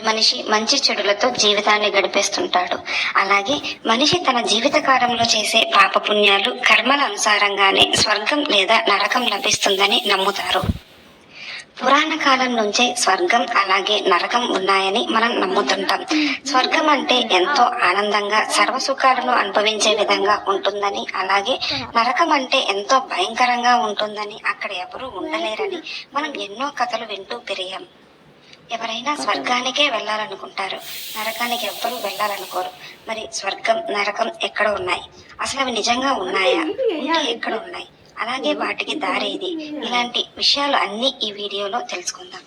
మనిషి మంచి చెడులతో జీవితాన్ని గడిపేస్తుంటాడు. అలాగే మనిషి తన జీవిత కాలంలో చేసే పాపపుణ్యాలు కర్మల అనుసారంగానే స్వర్గం లేదా నరకం లభిస్తుందని నమ్ముతారు. పురాణ కాలం నుంచే స్వర్గం అలాగే నరకం ఉన్నాయని మనం నమ్ముతుంటాం. స్వర్గం అంటే ఎంతో ఆనందంగా సర్వసుఖాలను అనుభవించే విధంగా ఉంటుందని, అలాగే నరకం అంటే ఎంతో భయంకరంగా ఉంటుందని, అక్కడ ఎవరూ ఉండలేరని మనం ఎన్నో కథలు వింటూ పెరిగాం. ఎవరైనా స్వర్గానికే వెళ్ళాలనుకుంటారు, నరకానికి ఎవ్వరూ వెళ్ళాలనుకోరు. మరి స్వర్గం నరకం ఎక్కడ ఉన్నాయి? అసలు అవి నిజంగా ఉన్నాయా? ఉంటే ఎక్కడ ఉన్నాయి? అలాగే వాటికి దారేది? ఇలాంటి విషయాలు అన్ని ఈ వీడియోలో తెలుసుకుందాం.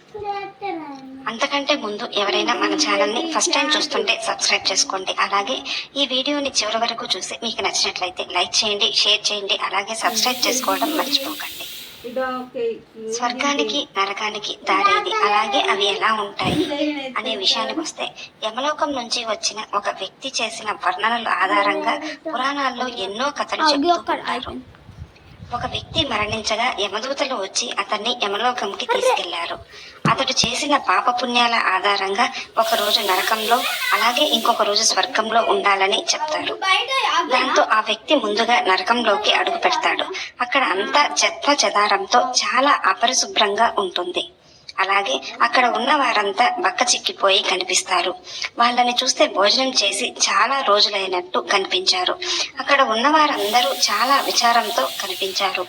అంతకంటే ముందు ఎవరైనా మన ఛానల్ ని ఫస్ట్ టైం చూస్తుంటే సబ్స్క్రైబ్ చేసుకోండి. అలాగే ఈ వీడియోని చివరి వరకు చూసి మీకు నచ్చినట్లయితే లైక్ చేయండి, షేర్ చేయండి, అలాగే సబ్స్క్రైబ్ చేసుకోవడం మర్చిపోకండి. స్వర్గానికి నరకానికి దారేది, అలాగే అవి ఎలా ఉంటాయి అనే విషయానికి వస్తే, యమలోకం నుంచి వచ్చిన ఒక వ్యక్తి చేసిన వర్ణనల ఆధారంగా పురాణాల్లో ఎన్నో కథలు చెప్తుంటారు. ఒక వ్యక్తి మరణించగా యమదూతలు వచ్చి అతన్ని యమలోకంకి తీసుకెళ్లారు. అతడు చేసిన పాపపుణ్యాల ఆధారంగా ఒక రోజు నరకంలో అలాగే ఇంకొక రోజు స్వర్గంలో ఉండాలని చెప్తారు. దాంతో ఆ వ్యక్తి ముందుగా నరకంలోకి అడుగు పెడతాడు. అక్కడ అంతా చెత్త చెదారంతో చాలా అపరిశుభ్రంగా ఉంటుంది. అలాగే అక్కడ ఉన్న వారంతా బక్క చిక్కిపోయి కనిపిస్తారు. వాళ్ళని చూస్తే భోజనం చేసి చాలా రోజులైనట్టు కనిపించారు. అక్కడ ఉన్న వారందరూ చాలా విచారంతో కనిపించారు.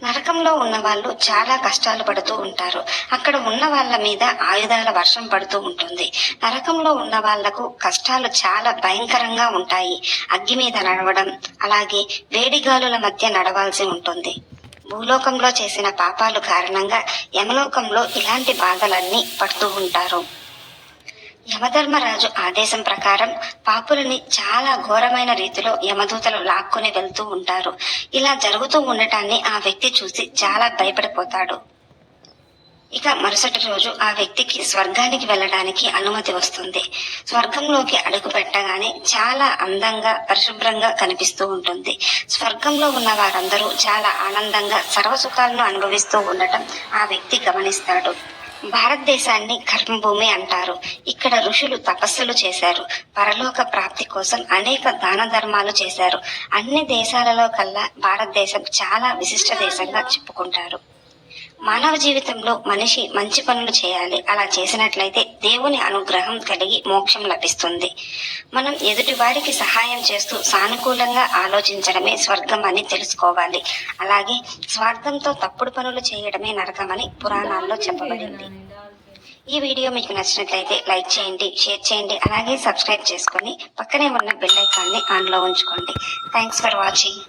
నరకంలో ఉన్న వాళ్ళు చాలా కష్టాలు పడుతూ ఉంటారు. అక్కడ ఉన్న వాళ్ళ మీద ఆయుధాల వర్షం పడుతూ ఉంటుంది. నరకంలో ఉన్న వాళ్లకు కష్టాలు చాలా భయంకరంగా ఉంటాయి. అగ్గి మీద నడవడం, అలాగే వేడిగాలుల మధ్య నడవాల్సి ఉంటుంది. భూలోకంలో చేసిన పాపాలు కారణంగా యమలోకంలో ఇలాంటి బాధలన్నీ పడుతూ ఉంటారు. యమధర్మరాజు ఆదేశం ప్రకారం పాపులని చాలా ఘోరమైన రీతిలో యమదూతలు లాక్కుని వెళ్తూ ఉంటారు. ఇలా జరుగుతూ ఉండటాన్ని ఆ వ్యక్తి చూసి చాలా భయపడిపోతాడు. ఇక మరుసటి రోజు ఆ వ్యక్తికి స్వర్గానికి వెళ్ళడానికి అనుమతి వస్తుంది. స్వర్గంలోకి అడుగు పెట్టగానే చాలా అందంగా పరిశుభ్రంగా కనిపిస్తూ ఉంటుంది. స్వర్గంలో ఉన్న వారందరూ చాలా ఆనందంగా సర్వసుఖాలను అనుభవిస్తూ ఉండటం ఆ వ్యక్తి గమనిస్తాడు. భారతదేశాన్ని కర్మభూమి అంటారు. ఇక్కడ ఋషులు తపస్సులు చేశారు. పరలోక ప్రాప్తి కోసం అనేక దాన ధర్మాలు చేశారు. అన్ని దేశాలలో కల్లా భారతదేశం చాలా విశిష్ట దేశంగా చెప్పుకుంటారు. మానవ జీవితంలో మనిషి మంచి పనులు చేయాలి. అలా చేసినట్లయితే దేవుని అనుగ్రహం కలిగి మోక్షం లభిస్తుంది. మనం ఎదుటి వారికి సహాయం చేస్తూ సానుకూలంగా ఆలోచించడమే స్వర్గం అని తెలుసుకోవాలి. అలాగే స్వార్థంతో తప్పుడు పనులు చేయడమే నరకమని పురాణాల్లో చెప్పబడింది. ఈ వీడియో మీకు నచ్చినట్లయితే లైక్ చేయండి, షేర్ చేయండి, అలాగే సబ్స్క్రైబ్ చేసుకొని పక్కనే ఉన్న బెల్ ఐకాన్ని ఆన్లో ఉంచుకోండి. Thanks for watching.